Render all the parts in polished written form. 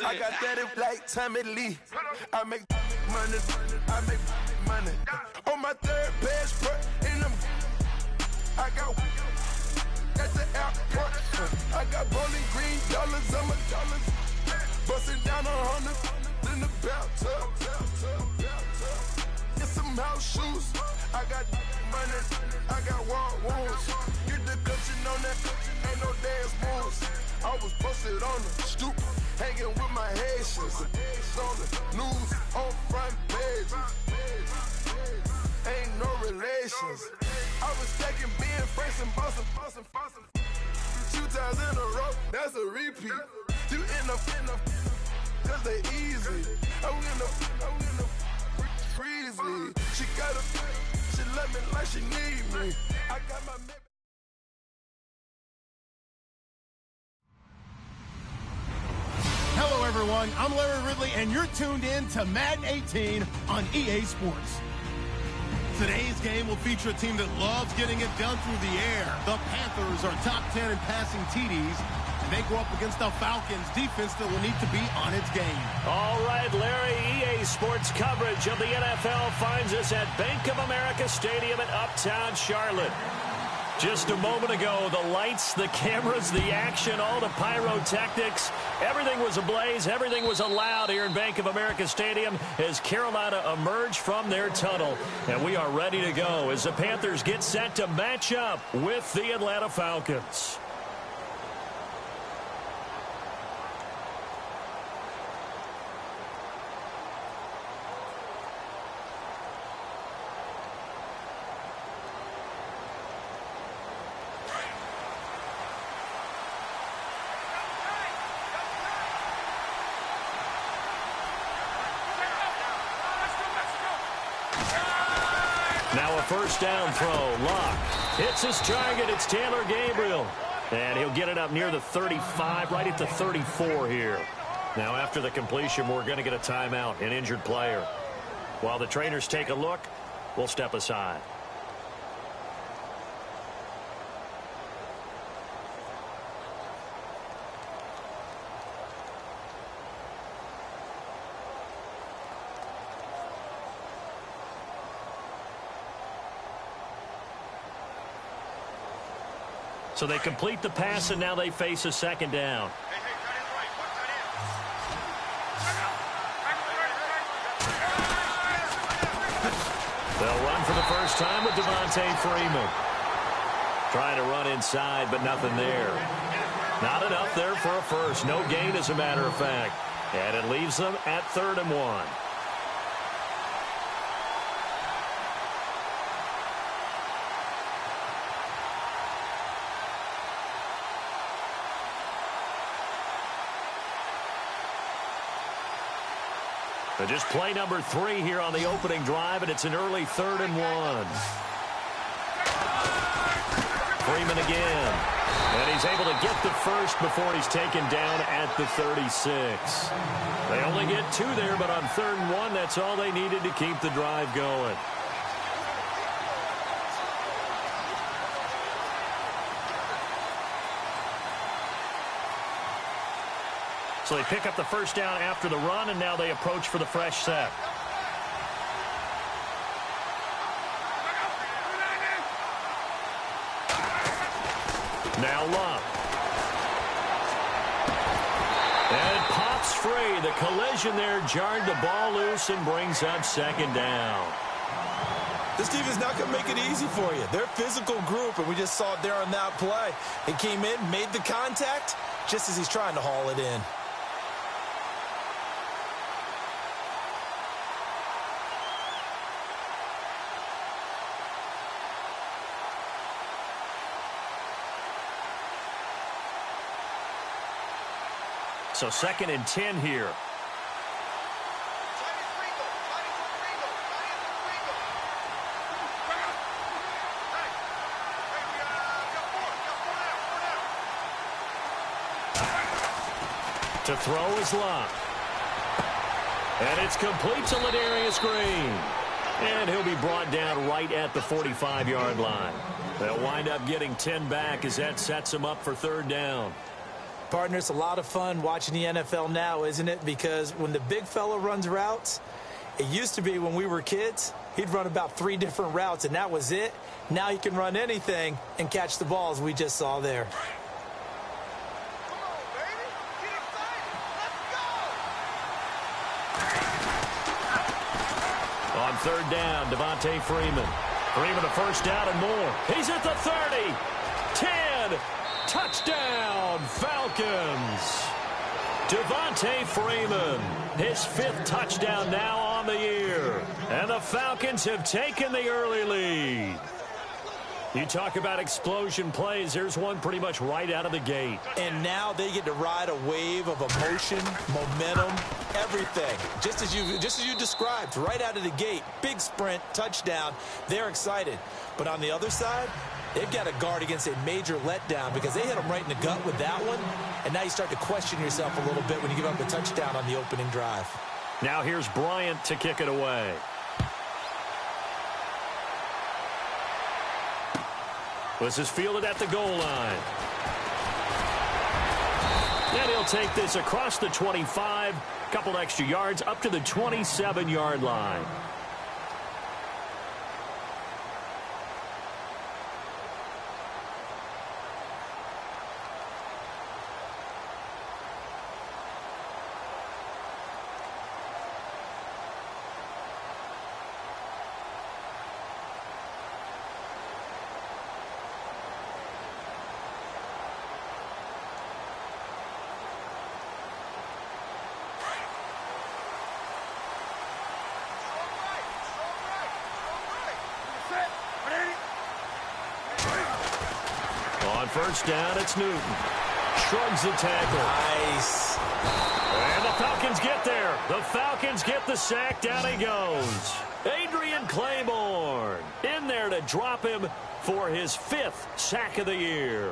I got that if like Tommy Lee. I make money, I make money. On my third passport, in them, I got at the airport. I got bowling green dollars on my dollars. Busting down 100 in the bathtub. Get some house shoes. I got money, I got war wounds. Get the cushion on that, ain't no dance moves. I was posted on the stoop, hanging with my Haitians. On the news, on front pages. Ain't no relations. I was stacking being Franks and Boston. 2 times in a row, that's a repeat. You end up, cause they easy. I win the freezy. She love me like she need me. I got my Hello, everyone. I'm Larry Ridley, and you're tuned in to Madden 18 on EA Sports. Today's game will feature a team that loves getting it done through the air. The Panthers are top 10 in passing TDs, and they go up against the Falcons defense that will need to be on its game. All right, Larry, EA Sports coverage of the NFL finds us at Bank of America Stadium in Uptown Charlotte. Just a moment ago, the lights, the cameras, the action, all the pyrotechnics, everything was ablaze, everything was allowed here in Bank of America Stadium as Carolina emerged from their tunnel. And we are ready to go as the Panthers get set to match up with the Atlanta Falcons. Now a first down throw. Lock hits his target. It's Taylor Gabriel. And he'll get it up near the 35, right at the 34 here. Now after the completion, we're going to get a timeout, an injured player. While the trainers take a look, we'll step aside. So they complete the pass, and now they face a second down. They'll run for the first time with Devontae Freeman. Trying to run inside, but nothing there. Not enough there for a first. No gain, as a matter of fact. And it leaves them at 3rd and 1. Just play number 3 here on the opening drive, and it's an early 3rd and 1. Freeman again. And he's able to get the first before he's taken down at the 36. They only get 2 there, but on 3rd and 1, that's all they needed to keep the drive going. So they pick up the first down after the run, and now they approach for the fresh set. Now Love. And it pops free. The collision there jarred the ball loose and brings up second down. This team is not going to make it easy for you. They're a physical group, and we just saw it there on that play. He came in, made the contact, just as he's trying to haul it in. So 2nd and 10 here. To throw is Locke. And it's complete to Ladarius Green. And he'll be brought down right at the 45-yard line. They'll wind up getting 10 back as that sets them up for 3rd down. Partner, it's a lot of fun watching the NFL now, isn't it? Because when the big fella runs routes, it used to be when we were kids, he'd run about 3 different routes, and that was it. Now he can run anything and catch the balls we just saw there. On third down, Devontae Freeman. Freeman a first down and more. He's at the 30. 10. Touchdown, Falcons. Devontae Freeman, his 5th touchdown now on the year. And the Falcons have taken the early lead. You talk about explosion plays. There's one pretty much right out of the gate. And now they get to ride a wave of emotion, momentum, everything. Just as you described, right out of the gate. Big sprint, touchdown. They're excited. But on the other side, they've got to guard against a major letdown because they hit them right in the gut with that one. And now you start to question yourself a little bit when you give up a touchdown on the opening drive. Now here's Bryant to kick it away. This is fielded at the goal line. And he'll take this across the 25, couple extra yards up to the 27-yard line. First down, it's Newton. Shrugs the tackle. Nice. And the Falcons get there. The Falcons get the sack. Down he goes. Adrian Claiborne in there to drop him for his 5th sack of the year.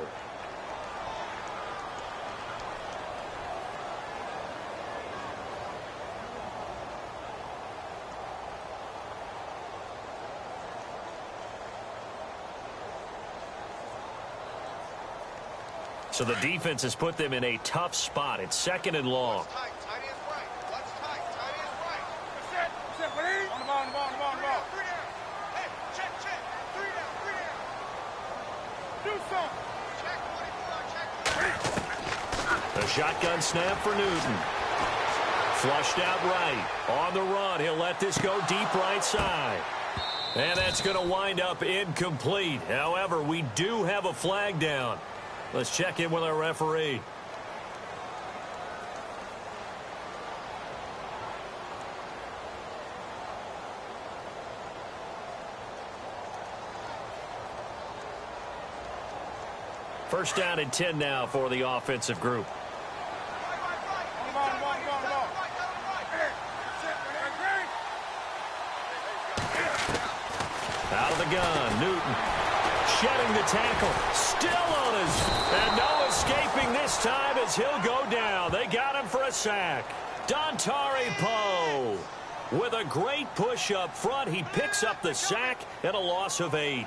So the defense has put them in a tough spot. It's 2nd and long. A shotgun snap for Newton. Flushed out right. On the run, he'll let this go deep right side. And that's going to wind up incomplete. However, we do have a flag down. Let's check in with our referee. First down and 10 now for the offensive group. Out of the gun, Newton. Shedding the tackle, still on his, and no escaping this time as he'll go down. They got him for a sack. Dontari Poe with a great push up front. He picks up the sack and a loss of 8.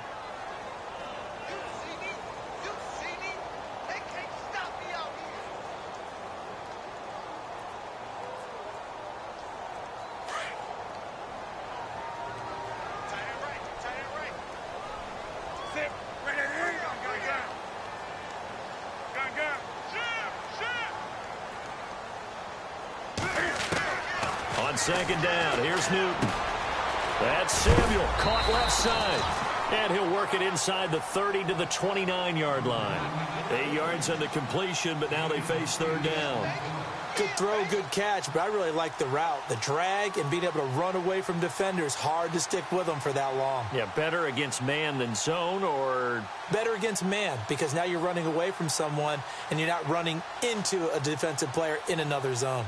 On 2nd down, here's Newton. That's Samuel, caught left side. And he'll work it inside the 30 to the 29-yard line. 8 yards on the completion, but now they face 3rd down. Good throw, good catch, but I really like the route. The drag and being able to run away from defenders, hard to stick with them for that long. Yeah, better against man than zone, or? Better against man, because now you're running away from someone and you're not running into a defensive player in another zone.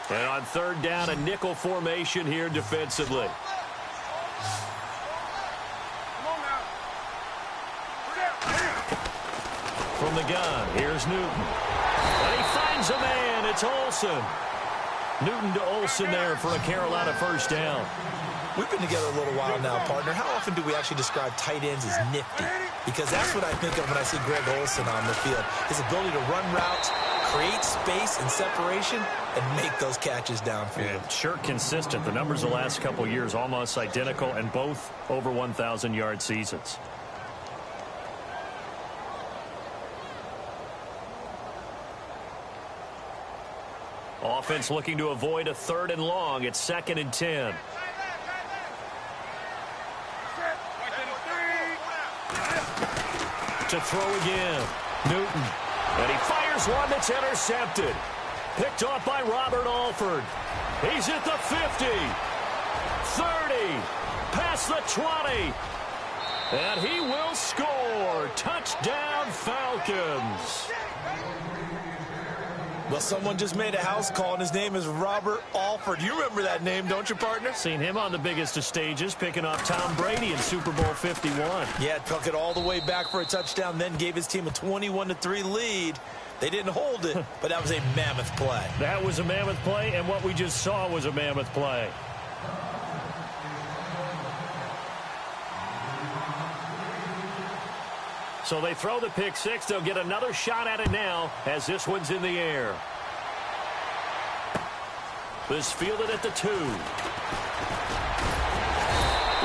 And on 3rd down, a nickel formation here defensively. From the gun, here's Newton. And he finds a man. It's Olsen. Newton to Olsen there for a Carolina first down. We've been together a little while now, partner. How often do we actually describe tight ends as nifty? Because that's what I think of when I see Greg Olsen on the field. His ability to run routes, create space and separation, and make those catches downfield. And sure consistent. The numbers the last couple years almost identical, and both over 1,000-yard seasons. Offense looking to avoid a 3rd and long. It's 2nd and 10. To throw again. Newton. And he fires one that's intercepted. Picked off by Robert Alford. He's at the 50. 30. Past the 20. And he will score. Touchdown, Falcons. Well, someone just made a house call, and his name is Robert Alford. You remember that name, don't you, partner? Seen him on the biggest of stages, picking off Tom Brady in Super Bowl 51. Yeah, took it all the way back for a touchdown, then gave his team a 21-3 lead. They didn't hold it, but that was a mammoth play. That was a mammoth play, and what we just saw was a mammoth play. So they throw the pick six. They'll get another shot at it now as this one's in the air. This fielded at the 2.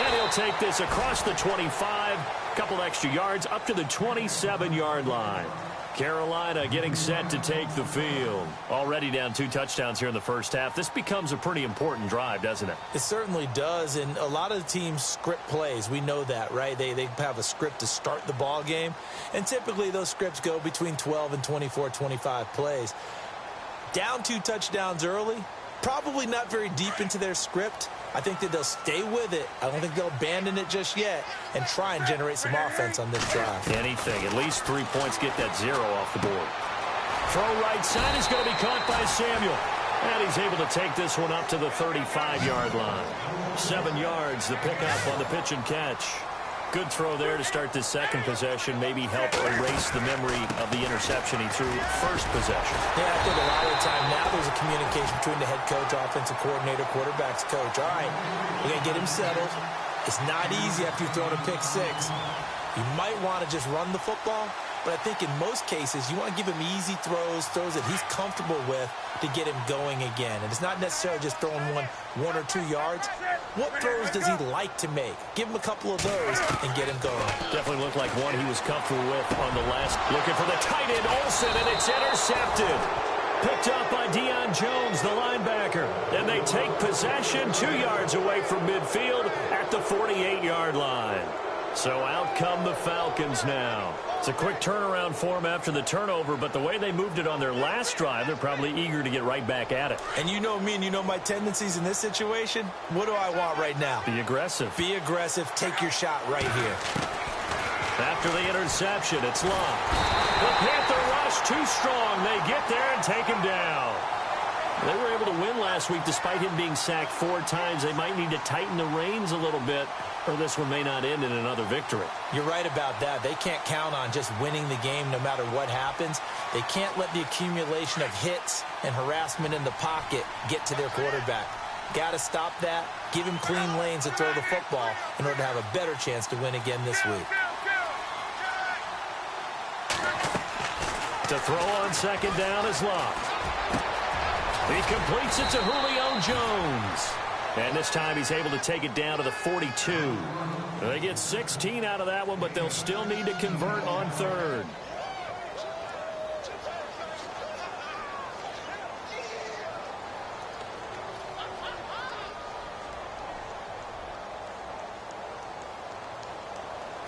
And he'll take this across the 25. Couple extra yards up to the 27-yard line. Carolina getting set to take the field. Already down 2 touchdowns here in the first half. This becomes a pretty important drive, doesn't it? It certainly does, and a lot of the teams script plays. We know that, right? They have a script to start the ball game, and typically those scripts go between 12 and 24, 25 plays. Down 2 touchdowns early, probably not very deep into their script. I think that they'll stay with it. I don't think they'll abandon it just yet and try and generate some offense on this drive. Anything. At least 3 points, get that 0 off the board. Throw right side is going to be caught by Samuel. And he's able to take this one up to the 35-yard line. 7 yards, the pickup on the pitch and catch. Good throw there to start this second possession. Maybe help erase the memory of the interception he threw first possession. Yeah, I think a lot of the time now there's a communication between the head coach, offensive coordinator, quarterback's coach. All right, we're going to get him settled. It's not easy after you've thrown a pick six. You might want to just run the football, but I think in most cases you want to give him easy throws that he's comfortable with to get him going again. And it's not necessarily just throwing one or 2 yards. What throws does he like to make? Give him a couple of those and get him going. Definitely looked like one he was comfortable with on the last. Looking for the tight end, Olsen, and it's intercepted. Picked up by Deion Jones, the linebacker. And they take possession 2 yards away from midfield at the 48-yard line. So out come the Falcons now. It's a quick turnaround for them after the turnover, but the way they moved it on their last drive, they're probably eager to get right back at it. And you know me and you know my tendencies in this situation. What do I want right now? Be aggressive. Be aggressive. Take your shot right here. After the interception, it's locked. The Panther rush too strong. They get there and take him down. They were able to win last week despite him being sacked 4 times. They might need to tighten the reins a little bit, or this one may not end in another victory. You're right about that. They can't count on just winning the game no matter what happens. They can't let the accumulation of hits and harassment in the pocket get to their quarterback. Got to stop that. Give him clean lanes to throw the football in order to have a better chance to win again this week. To throw on second down is locked. He completes it to Julio Jones. And this time he's able to take it down to the 42. They get 16 out of that one, but they'll still need to convert on third.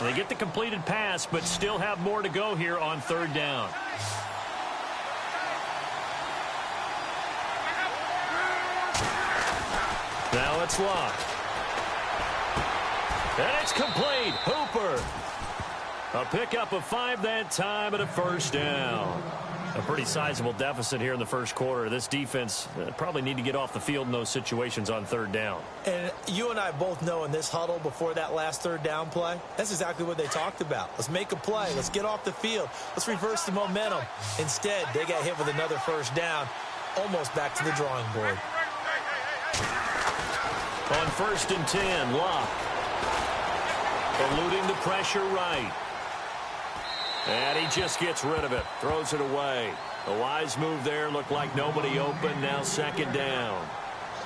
They get the completed pass, but still have more to go here on third down. Now it's locked. And it's complete. Hooper. A pickup of 5 that time and a first down. A pretty sizable deficit here in the first quarter. This defense probably need to get off the field in those situations on third down. And you and I both know in this huddle before that last third down play, that's exactly what they talked about. Let's make a play. Let's get off the field. Let's reverse the momentum. Instead, they got hit with another first down, almost back to the drawing board. On 1st and 10, Locke. Eluding the pressure right. And he just gets rid of it. Throws it away. A wise move there. Looked like nobody open. Now 2nd down.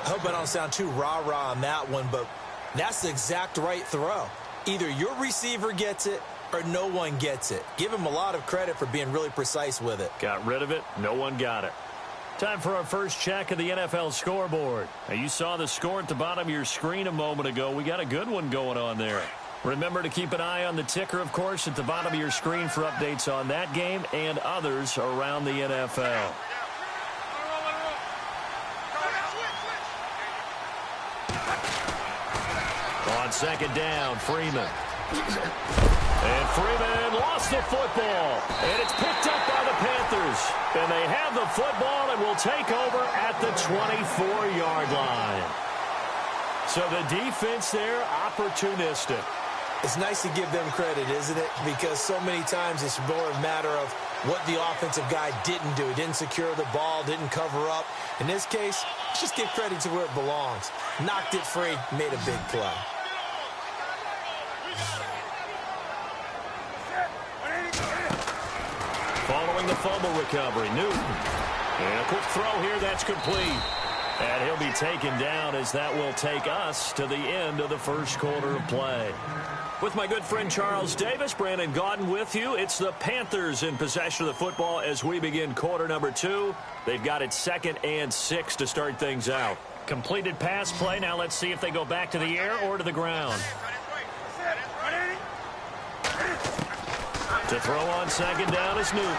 I hope I don't sound too rah-rah on that one, but that's the exact right throw. Either your receiver gets it or no one gets it. Give him a lot of credit for being really precise with it. Got rid of it. No one got it. Time for our first check of the NFL scoreboard. Now, you saw the score at the bottom of your screen a moment ago. We got a good one going on there. Remember to keep an eye on the ticker, of course, at the bottom of your screen for updates on that game and others around the NFL. On 2nd down, Freeman. And Freeman lost the football. And it's picked up by the Panthers. And they have the football and will take over at the 24-yard line. So the defense there, opportunistic. It's nice to give them credit, isn't it? Because so many times it's more a matter of what the offensive guy didn't do. He didn't secure the ball, didn't cover up. In this case, just give credit to where it belongs. Knocked it free, made a big play. Following the fumble recovery, Newton. And a quick throw here, that's complete. And he'll be taken down as that will take us to the end of the first quarter of play. With my good friend Charles Davis, Brandon Gaudin with you. It's the Panthers in possession of the football as we begin quarter number 2. They've got it 2nd and 6 to start things out. Completed pass play. Now let's see if they go back to the air or to the ground. To throw on 2nd down is Newton.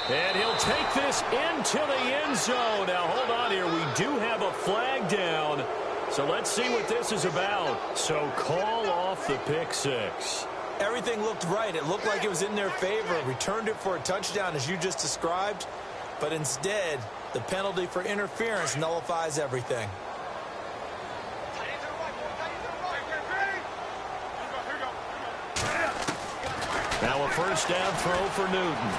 And he'll take this into the end zone. Now, hold on here. We do have a flag down. So let's see what this is about. So call off the pick 6. Everything looked right. It looked like it was in their favor. Returned it for a touchdown, as you just described. But instead, the penalty for interference nullifies everything. Now a first down throw for Newton.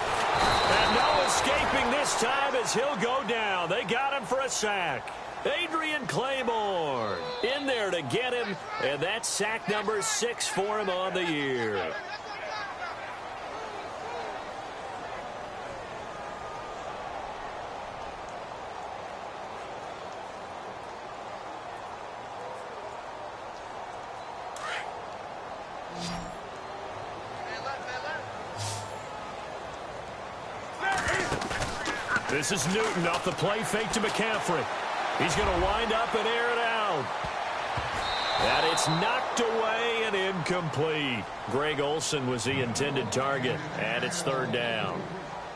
And no escaping this time as he'll go down. They got him for a sack. Adrian Claiborne in there to get him, and that's sack number 6 for him on the year. This is Newton off the play fake to McCaffrey. He's going to wind up and air it out. And it's knocked away and incomplete. Greg Olsen was the intended target, and it's 3rd down.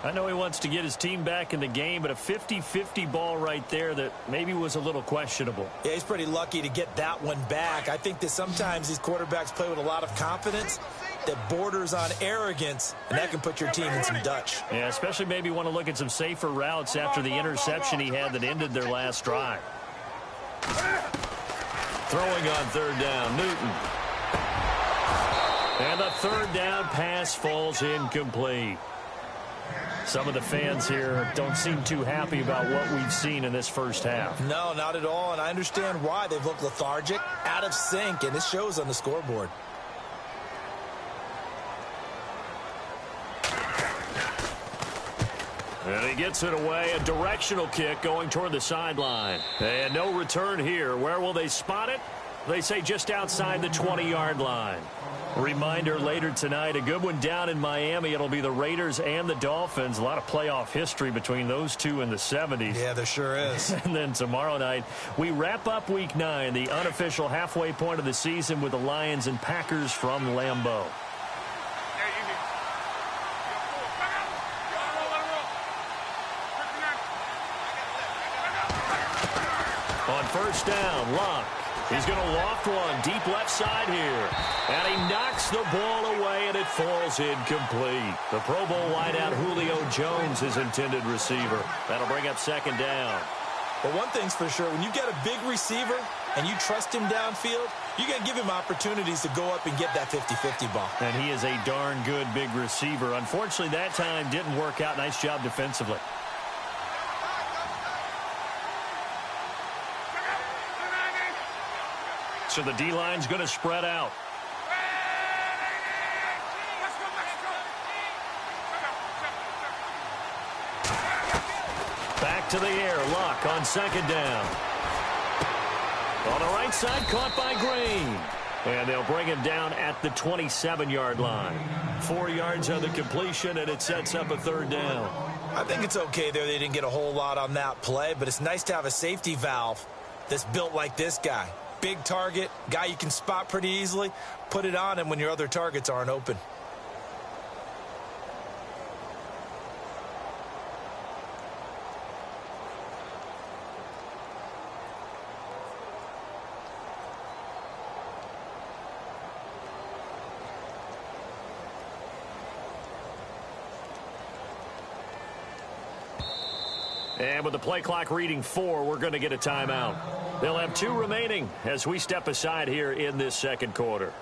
I know he wants to get his team back in the game, but a 50-50 ball right there that maybe was a little questionable. Yeah, he's pretty lucky to get that one back. I think that sometimes these quarterbacks play with a lot of confidence that borders on arrogance, and that can put your team in some Dutch. Yeah, especially maybe want to look at some safer routes after the interception he had that ended their last drive. Throwing on 3rd down, Newton. And the 3rd down pass falls incomplete. Some of the fans here don't seem too happy about what we've seen in this first half. No, not at all, and I understand why. They've looked lethargic, out of sync, and it shows on the scoreboard. And he gets it away, a directional kick going toward the sideline. And no return here. Where will they spot it? They say just outside the 20-yard line. Reminder later tonight, a good one down in Miami. It'll be the Raiders and the Dolphins. A lot of playoff history between those two in the 70s. Yeah, there sure is. And then tomorrow night, we wrap up Week 9, the unofficial halfway point of the season with the Lions and Packers from Lambeau. On first down, Locke. He's going to loft one deep left side here. And he knocks the ball away, and it falls incomplete. The Pro Bowl wideout Julio Jones, his intended receiver. That'll bring up 2nd down. But one thing's for sure, when you get a big receiver and you trust him downfield, you're going to give him opportunities to go up and get that 50-50 ball. And he is a darn good big receiver. Unfortunately, that time didn't work out. Nice job defensively. So the D-line's going to spread out. Back to the air. Luck on second down. On the right side, caught by Green. And they'll bring him down at the 27-yard line. 4 yards on the completion, and it sets up a third down. I think it's okay there. They didn't get a whole lot on that play, but it's nice to have a safety valve that's built like this guy. Big target, guy you can spot pretty easily. Put it on him when your other targets aren't open. And with the play clock reading 4, we're going to get a timeout. They'll have 2 remaining as we step aside here in this second quarter.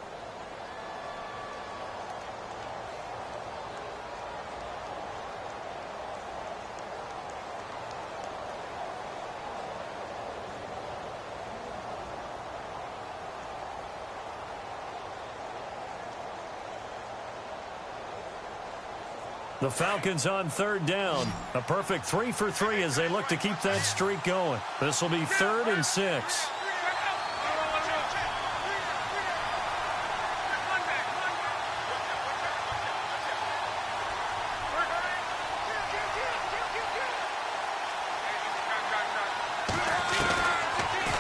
The Falcons on third down. A perfect 3 for 3 as they look to keep that streak going. This will be 3rd and 6.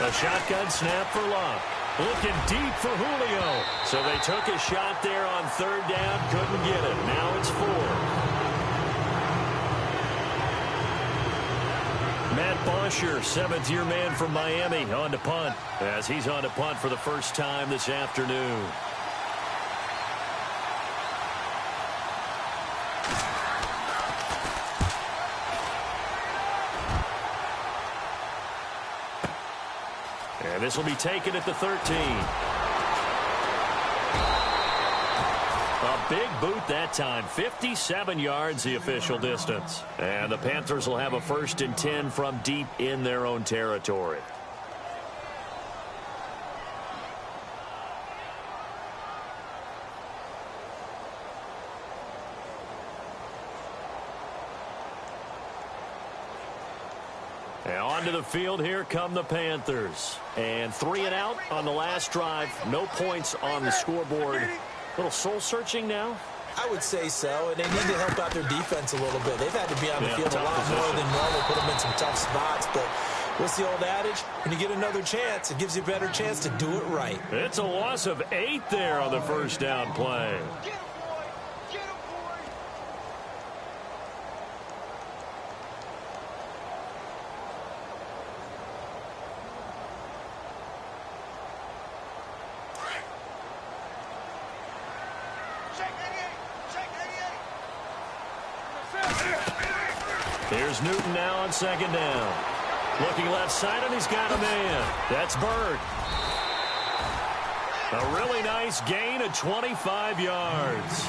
A shotgun snap for Luck. Looking deep for Julio. So they took a shot there on third down. Couldn't get it. Now it's 4. Matt Bosher, 7th-year man from Miami, on to punt, as he's on to punt for the first time this afternoon. And this will be taken at the 13. A big boot that time. 57 yards the official distance. And the Panthers will have a 1st and 10 from deep in their own territory. And onto the field, here come the Panthers. And 3 and out on the last drive. No points on the scoreboard. A little soul-searching now? I would say so, and they need to help out their defense a little bit. They've had to be on the field a lot more than normal, put them in some tough spots. But what's the old adage? When you get another chance, it gives you a better chance to do it right. It's a loss of 8 there on the first down play. Here's Newton now on second down. Looking left side, and he's got a man. That's Bird. A really nice gain of 25 yards.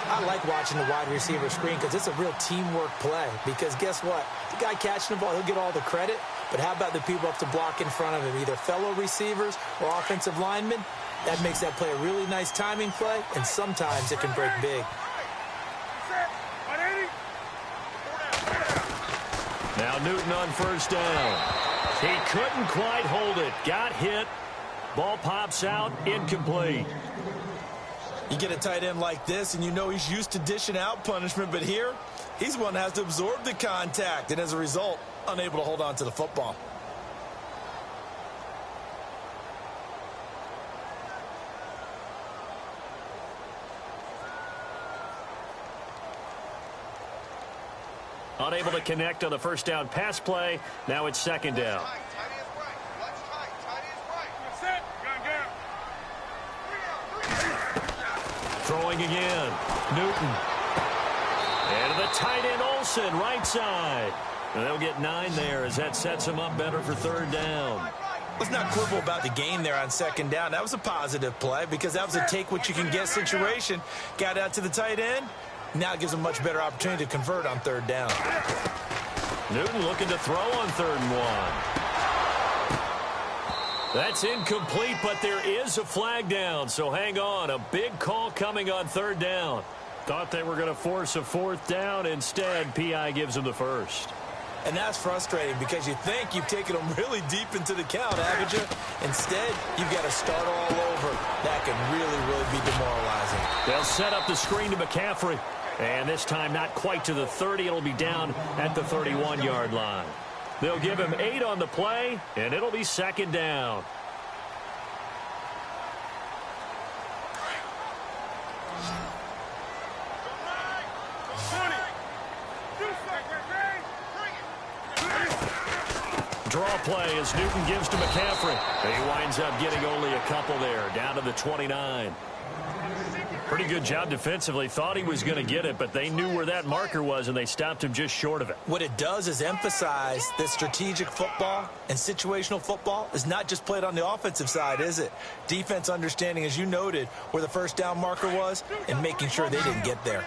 I like watching the wide receiver screen because it's a real teamwork play. Because guess what? The guy catching the ball, he'll get all the credit. But how about the people up to block in front of him, either fellow receivers or offensive linemen? That makes that play a really nice timing play, and sometimes it can break big. Now Newton on first down. He couldn't quite hold it. Got hit. Ball pops out. Incomplete. You get a tight end like this, and you know he's used to dishing out punishment. But here, he's one that has to absorb the contact. And as a result, unable to hold on to the football. Unable to connect on the first down pass play. Now it's second down. Throwing again. Newton. And to the tight end Olsen, right side. And they'll get 9 there as that sets them up better for third down. Let's not quibble about the gain there on second down. That was a positive play because that was a take-what-you-can-get situation. Got out to the tight end. Now it gives them a much better opportunity to convert on third down. Newton looking to throw on 3rd and 1. That's incomplete, but there is a flag down, so hang on. A big call coming on third down. Thought they were going to force a fourth down. Instead, P.I. gives them the first. And that's frustrating because you think you've taken them really deep into the count, haven't you? Instead, you've got to start all over. That can really be demoralizing. They'll set up the screen to McCaffrey. And this time not quite to the 30. It'll be down at the 31-yard line. They'll give him 8 on the play, and it'll be second down. Draw play as Newton gives to McCaffrey. He winds up getting only a couple there, down to the 29. Pretty good job defensively. Thought he was going to get it, but they knew where that marker was, and they stopped him just short of it. What it does is emphasize that strategic football and situational football is not just played on the offensive side, is it? Defense understanding, as you noted, where the first down marker was and making sure they didn't get there.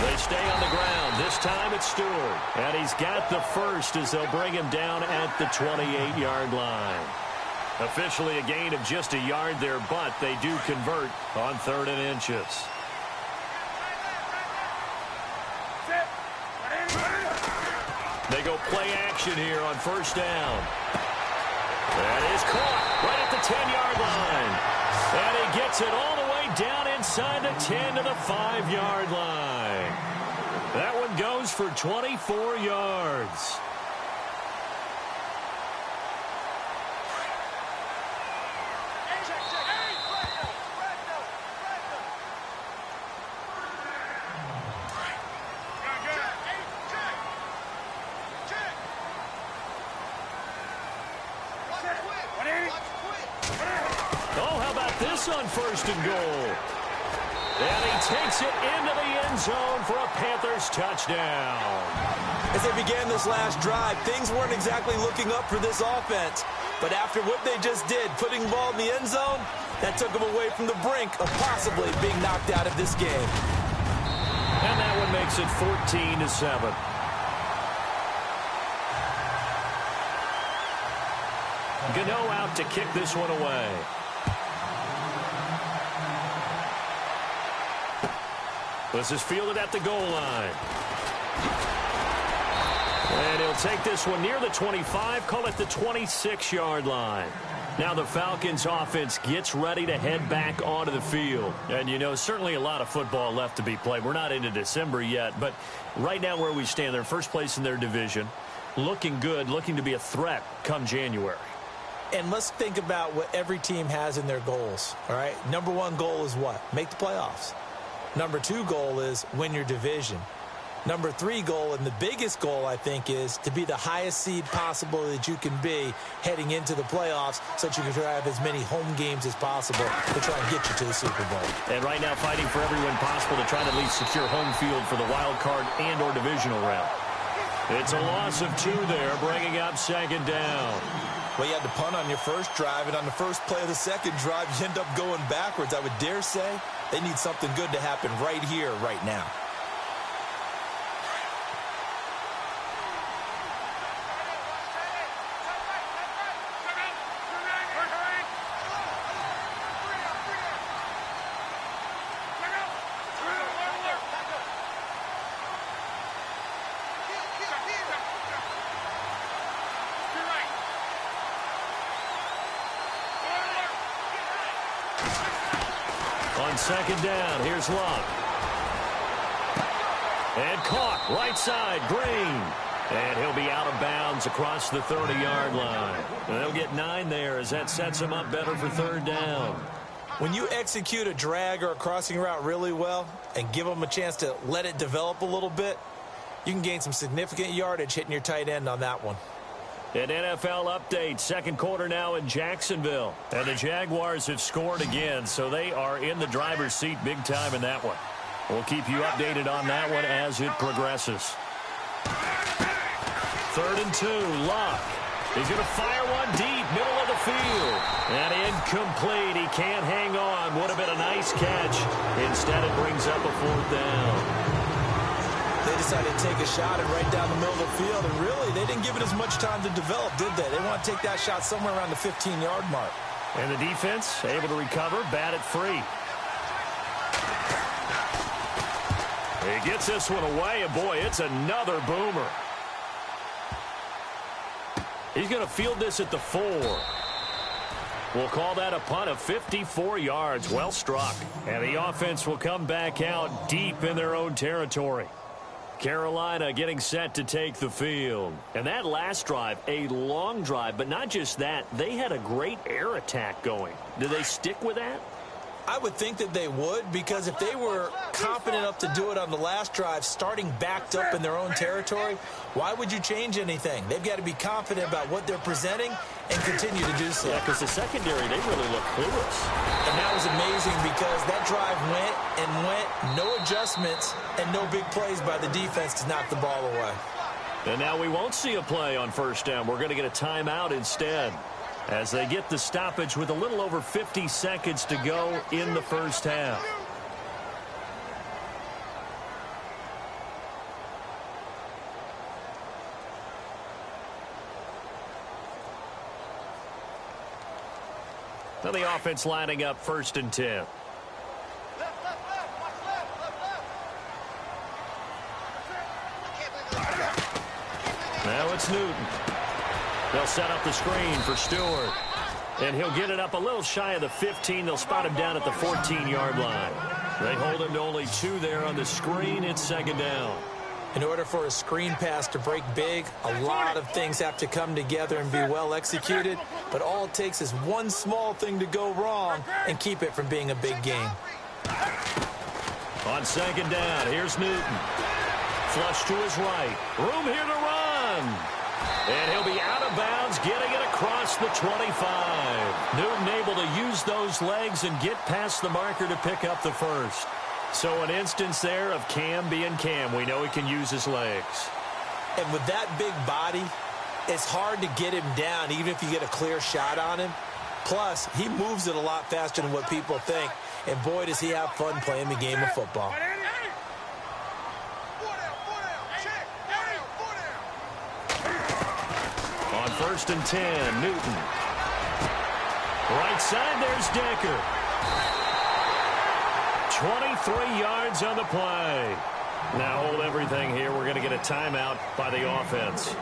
They stay on the ground. This time it's Stewart. And he's got the first as they'll bring him down at the 28-yard line. Officially a gain of just a yard there, but they do convert on 3rd and inches. They go play action here on first down. That is caught right at the 10-yard line. And he gets it all the way down inside the 10 to the 5-yard line. That one goes for 24 yards. On 1st and goal. And he takes it into the end zone for a Panthers touchdown. As they began this last drive, things weren't exactly looking up for this offense. But after what they just did, putting the ball in the end zone, that took them away from the brink of possibly being knocked out of this game. And that one makes it 14-7. Gano out to kick this one away. This is fielded at the goal line. And he'll take this one near the 25, call it the 26-yard line. Now the Falcons offense gets ready to head back onto the field. And, you know, certainly a lot of football left to be played. We're not into December yet, but right now where we stand, they're first place in their division, looking good, looking to be a threat come January. And let's think about what every team has in their goals, all right? Number 1 goal is what? Make the playoffs. Number 2 goal is win your division. Number 3 goal, and the biggest goal, I think, is to be the highest seed possible that you can be heading into the playoffs so that you can have as many home games as possible to try and get you to the Super Bowl. And right now fighting for every win possible to try to at least secure home field for the wild card and or divisional round. It's a loss of 2 there, bringing up second down. Well, you had to punt on your first drive, and on the first play of the second drive, you end up going backwards. I would dare say they need something good to happen right here, right now. Second down, here's Luck. And caught, right side, Green. And he'll be out of bounds across the 30-yard line. And they'll get 9 there as that sets him up better for third down. When you execute a drag or a crossing route really well and give them a chance to let it develop a little bit, you can gain some significant yardage hitting your tight end on that one. An NFL update, second quarter now in Jacksonville. And the Jaguars have scored again, so they are in the driver's seat big time in that one. We'll keep you updated on that one as it progresses. 3rd and 2, Luck. He's going to fire one deep, middle of the field. And incomplete. He can't hang on. Would have been a nice catch. Instead, it brings up a 4th down. They decided to take a shot and right down the middle of the field. And really, they didn't give it as much time to develop, did they? They want to take that shot somewhere around the 15-yard mark. And the defense able to recover, bat it free. He gets this one away, and boy, it's another boomer. He's going to field this at the 4. We'll call that a punt of 54 yards. Well struck. And the offense will come back out deep in their own territory. Carolina getting set to take the field. And that last drive, a long drive, but not just that. They had a great air attack going. Do they stick with that? I would think that they would, because if they were confident enough to do it on the last drive, starting backed up in their own territory, why would you change anything? They've got to be confident about what they're presenting and continue to do so. Yeah, because the secondary, they really look clueless. And that was amazing because that drive went and went, no adjustments, and no big plays by the defense to knock the ball away. And now we won't see a play on first down. We're going to get a timeout instead, as they get the stoppage with a little over 50 seconds to go in the first half. Now the offense lining up 1st and 10. Now it's Newton. They'll set up the screen for Stewart. And he'll get it up a little shy of the 15. They'll spot him down at the 14-yard line. They hold him to only 2 there on the screen. It's 2nd down. In order for a screen pass to break big, a lot of things have to come together and be well executed. But all it takes is one small thing to go wrong and keep it from being a big game. On 2nd down, here's Newton. Flush to his right. Room here to run. And he'll be out of bounds, getting it across the 25. Newton able to use those legs and get past the marker to pick up the first. So an instance there of Cam being Cam. We know he can use his legs. And with that big body, it's hard to get him down, even if you get a clear shot on him. Plus, he moves it a lot faster than what people think. And boy, does he have fun playing the game of football. On 1st and 10, Newton. Right side, there's Decker. 23 yards on the play. Now hold everything here. We're going to get a timeout by the offense,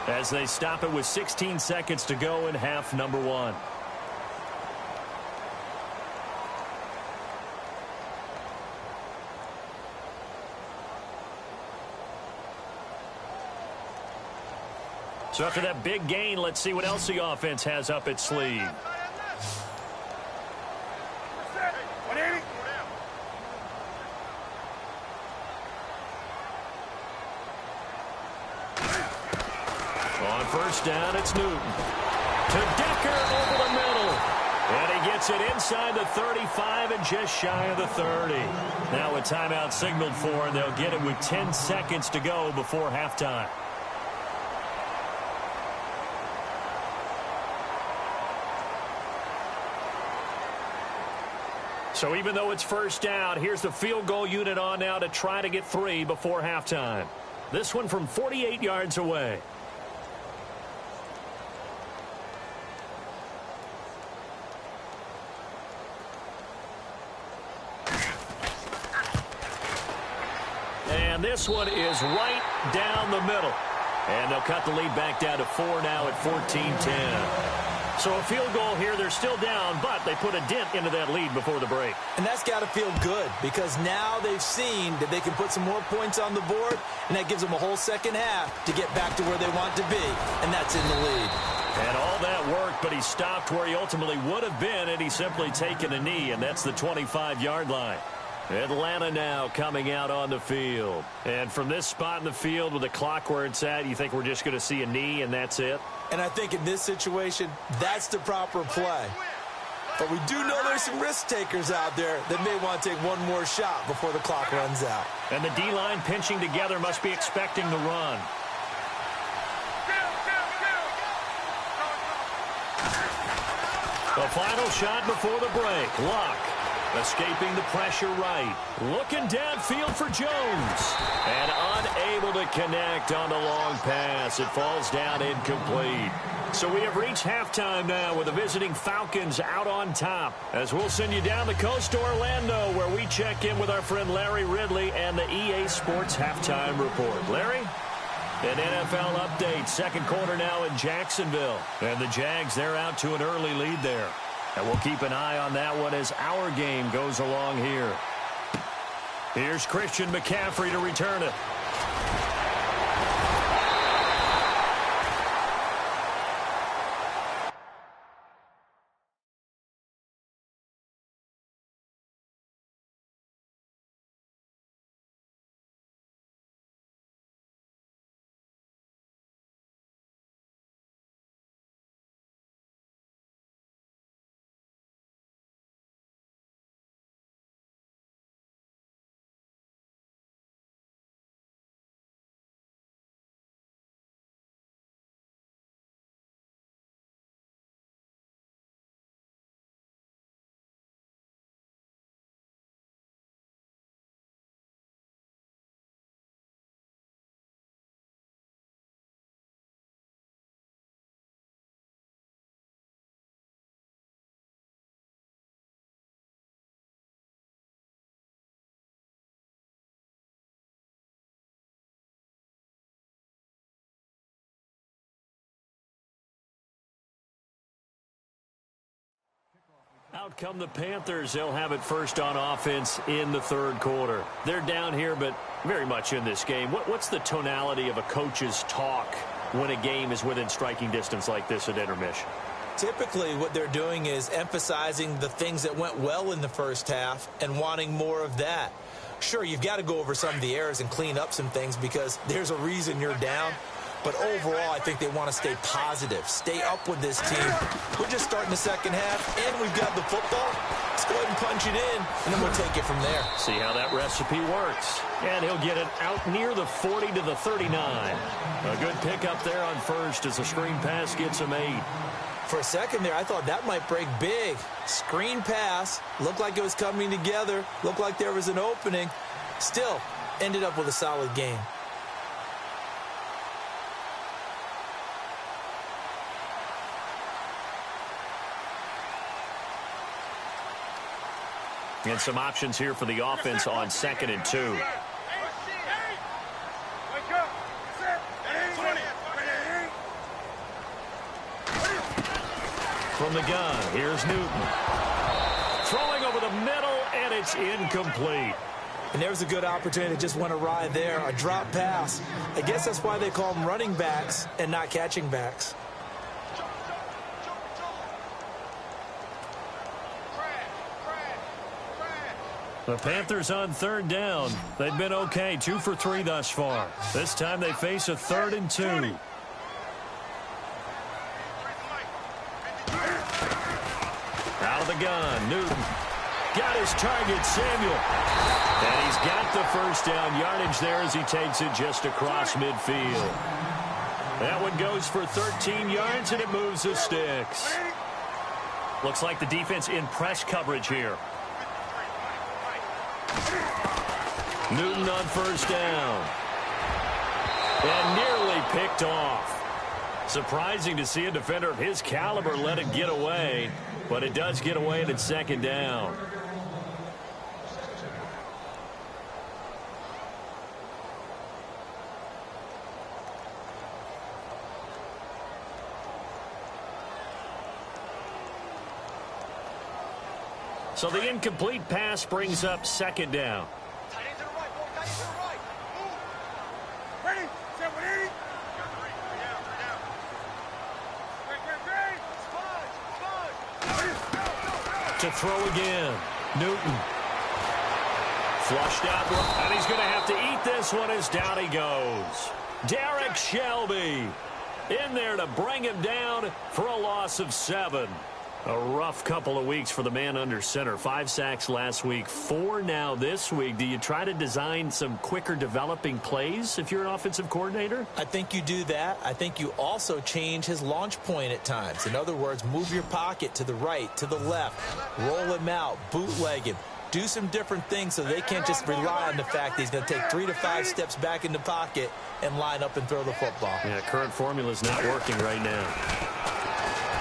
as they stop it with 16 seconds to go in half number 1. So after that big gain, let's see what else the offense has up its sleeve. On 1st down, it's Newton. To Decker over the middle. And he gets it inside the 35 and just shy of the 30. Now a timeout signaled for, and they'll get it with 10 seconds to go before halftime. So even though it's 1st down, here's the field goal unit on now to try to get 3 before halftime. This one from 48 yards away. And this one is right down the middle. And they'll cut the lead back down to 4 now at 14-10. So a field goal here, they're still down, but they put a dent into that lead before the break. And that's got to feel good, because now they've seen that they can put some more points on the board, and that gives them a whole second half to get back to where they want to be, and that's in the lead. And all that worked, but he stopped where he ultimately would have been, and he's simply taken a knee, and that's the 25-yard line. Atlanta now coming out on the field. And from this spot in the field with the clock where it's at, you think we're just going to see a knee and that's it? And I think in this situation, that's the proper play. But we do know there's some risk takers out there that may want to take one more shot before the clock runs out. And the D-line pinching together must be expecting the run. The final shot before the break. Luck. Escaping the pressure right. Looking downfield for Jones. And unable to connect on the long pass. It falls down incomplete. So we have reached halftime now with the visiting Falcons out on top. As we'll send you down the coast to Orlando, where we check in with our friend Larry Ridley and the EA Sports Halftime Report. Larry? An NFL update. Second quarter now in Jacksonville. And the Jags, they're out to an early lead there. And we'll keep an eye on that one as our game goes along here. Here's Christian McCaffrey to return it. Out come the Panthers. They'll have it first on offense in the third quarter. They're down here, but very much in this game. What's the tonality of a coach's talk when a game is within striking distance like this at intermission? Typically, what they're doing is emphasizing the things that went well in the first half and wanting more of that. Sure, you've got to go over some of the errors and clean up some things because there's a reason you're down. But overall, I think they want to stay positive, stay up with this team. We're just starting the second half, and we've got the football. Let's go ahead and punch it in, and then we'll take it from there. See how that recipe works. And he'll get it out near the 40 to the 39. A good pickup there on first as the screen pass gets him 8. For a second there, I thought that might break big. Screen pass, looked like it was coming together, looked like there was an opening. Still, ended up with a solid game. And some options here for the offense on 2nd and 2. From the gun, here's Newton. Throwing over the middle, and it's incomplete. And there's a good opportunity. Just went awry there. A drop pass. I guess that's why they call them running backs and not catching backs. The Panthers on 3rd down. They've been okay, 2 for 3 thus far. This time they face a 3rd and 2. Out of the gun, Newton. Got his target, Samuel. And he's got the first down yardage there as he takes it just across midfield. That one goes for 13 yards, and it moves the sticks. Looks like the defense in press coverage here. Newton on 1st down. And nearly picked off. Surprising to see a defender of his caliber let it get away, but it does get away and it's 2nd down. So the incomplete pass brings up 2nd down. To throw again. Newton. Flushed out. And he's going to have to eat this one as down he goes. Derek Shelby in there to bring him down for a loss of 7. A rough couple of weeks for the man under center. 5 sacks last week, 4 now this week. Do you try to design some quicker developing plays if you're an offensive coordinator? I think you do that. I think you also change his launch point at times. In other words, move your pocket to the right, to the left, roll him out, bootleg him. Do some different things so they can't just rely on the fact that he's going to take 3 to 5 steps back in the pocket and line up and throw the football. Yeah, current formula is not working right now.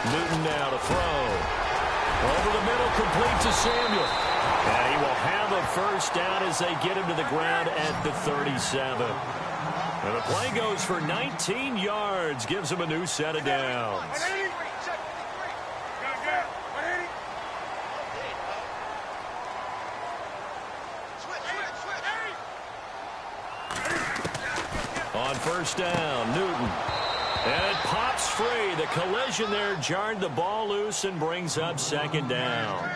Newton now to throw. Over the middle, complete to Samuel. And he will have a first down as they get him to the ground at the 37. And the play goes for 19 yards, gives him a new set of downs. On first down, Newton. And it pops free. The collision there jarred the ball loose and brings up second down.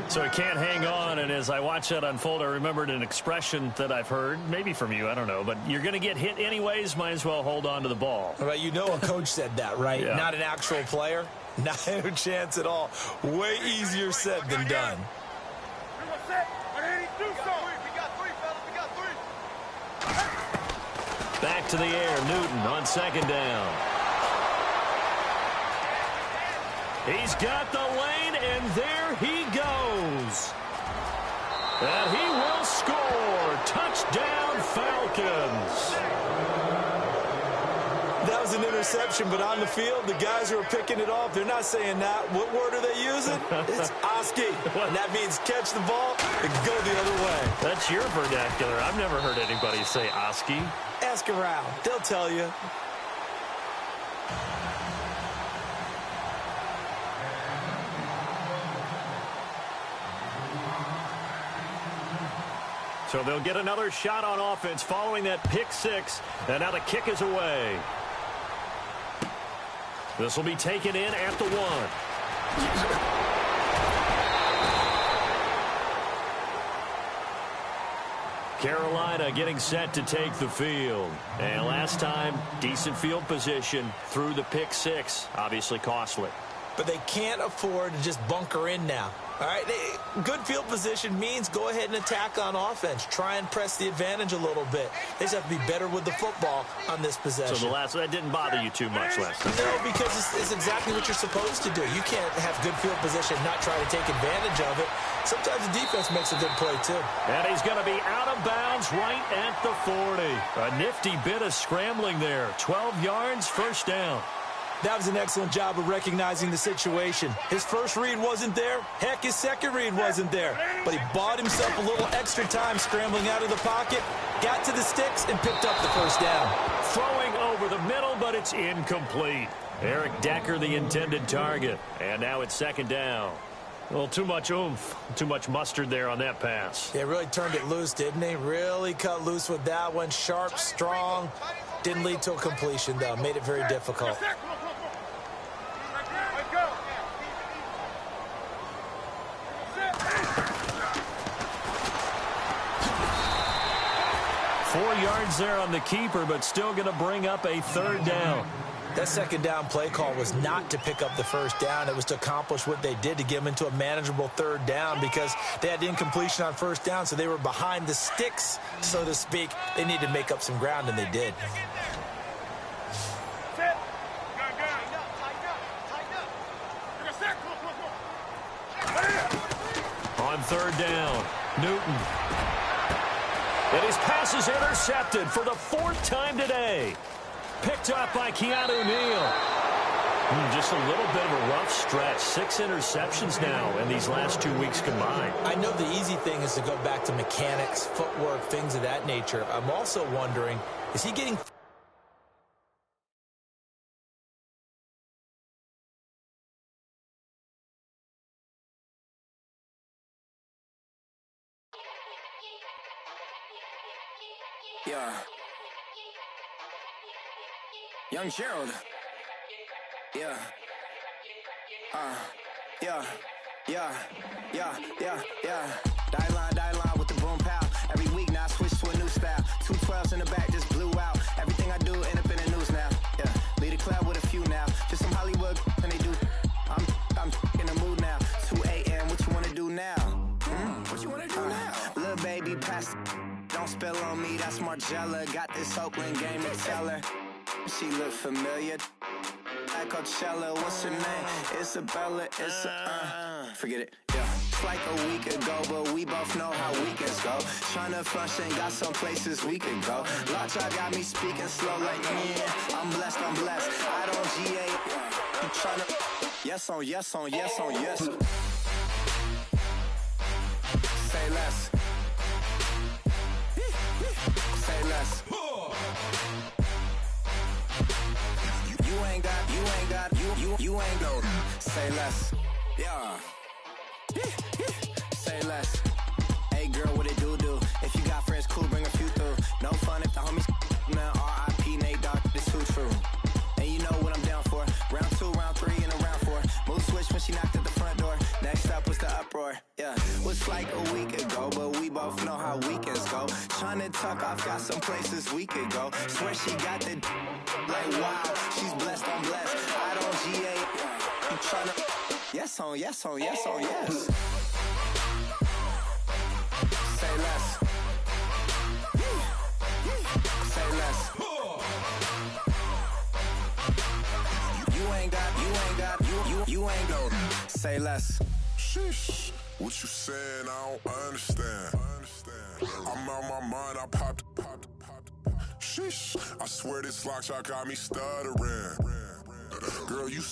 So he can't hang on, and as I watch that unfold, I remembered an expression that I've heard, maybe from you, I don't know, but you're going to get hit anyways, might as well hold on to the ball. Well, you know a coach said that, right? Yeah. Not an actual player. Not a chance at all. Way easier said than done. Back to the air, Newton on second down. He's got the lane, and there he goes. And he will score. Touchdown, Falcons. That was an interception, but on the field, the guys who are picking it off, they're not saying that. What word are they using? It's Oski. And that means catch the ball and go the other way. That's your vernacular. I've never heard anybody say Oski. Ask around. They'll tell you. So they'll get another shot on offense following that pick six. And now the kick is away. This will be taken in at the 1. Carolina getting set to take the field. And last time, decent field position through the pick six. Obviously costly. But they can't afford to just bunker in now. All right, good field position means go ahead and attack on offense. Try and press the advantage a little bit. They just have to be better with the football on this possession. So that didn't bother you too much last time? No, because it's exactly what you're supposed to do. You can't have good field position and not try to take advantage of it. Sometimes the defense makes a good play, too. And he's going to be out of bounds right at the 40. A nifty bit of scrambling there. 12 yards, first down. That was an excellent job of recognizing the situation. His first read wasn't there. Heck, his second read wasn't there. But he bought himself a little extra time scrambling out of the pocket, got to the sticks, and picked up the first down. Throwing over the middle, but it's incomplete. Eric Decker, the intended target. And now it's second down. Well, too much oomph, too much mustard there on that pass. They really turned it loose, didn't they? Really cut loose with that one. Sharp, strong. Didn't lead to a completion, though. Made it very difficult. 4 yards there on the keeper, but still going to bring up a third down. That second down play call was not to pick up the first down. It was to accomplish what they did, to get them into a manageable third down, because they had incompletion on first down, so they were behind the sticks, so to speak. They needed to make up some ground, and they did. On third down, Newton. And his pass is intercepted for the 4th time today. Picked up by Keanu Neal. Just a little bit of a rough stretch. 6 interceptions now in these last 2 weeks combined. I know the easy thing is to go back to mechanics, footwork, things of that nature. I'm also wondering, is he getting... Yeah. Young Gerald. Yeah. Yeah. Die line with the boom pow. Every week now I switch to a new style. 212s in the back just blew out. Everything I do end up in the news now. Yeah. Lead a club with a few now. Just some Hollywood and they do. I'm spill on me, that's Margella. Got this Oakland game to tell her. She look familiar. Like Coachella, what's her name? Isabella, forget it, yeah. It's like a week ago, but we both know how weekends go. Tryna function, got some places we could go. Lockjaw got me speaking slow like, yeah, I'm blessed. I don't GA, I'm tryna, yes on yes. Say less. Say less. You ain't got, say less. Yeah. Say less. Hey girl, what it do? If you got friends, cool, bring a few through. No fun if the homies, man, R.I.P. Nate Dogg, this too true. And you know what I'm down for. Round 2, round 3, and a round 4. Mood switch when she knocked at the front door. Next up was the uproar, yeah. Was like a week ago, but we both know how weekends go. Tryna tuck off, got some places we could go. Swear she got the like wow, she's blessed, I'm blessed. I don't GA, I'm tryna, yes on yes. Say less. Say less. You ain't got, say less. Sheesh, what you saying? I don't understand. I'm out my mind, I popped. Sheesh, I swear this lockjaw got me stuttering. Girl, you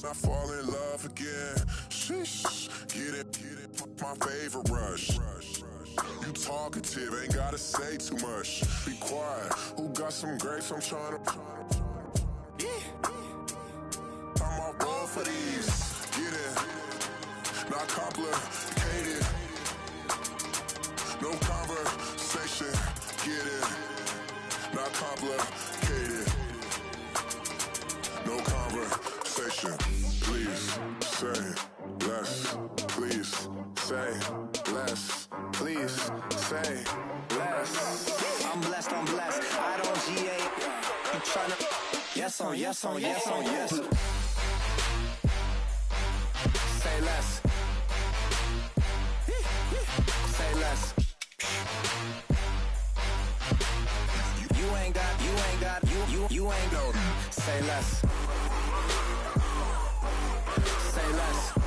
not fall in love again. Sheesh, get it, my favorite rush. You talkative, ain't gotta say too much. Be quiet, who got some grapes? I'm tryna. I'm all roll for these. Get it, not complicated. No conversation, get it, not complicated. No conversation, please say less. Please say less. Please say less. I'm blessed. I don't GA. I'm tryna, yes on yes. Say less. Say less. You ain't got, say less. Say less.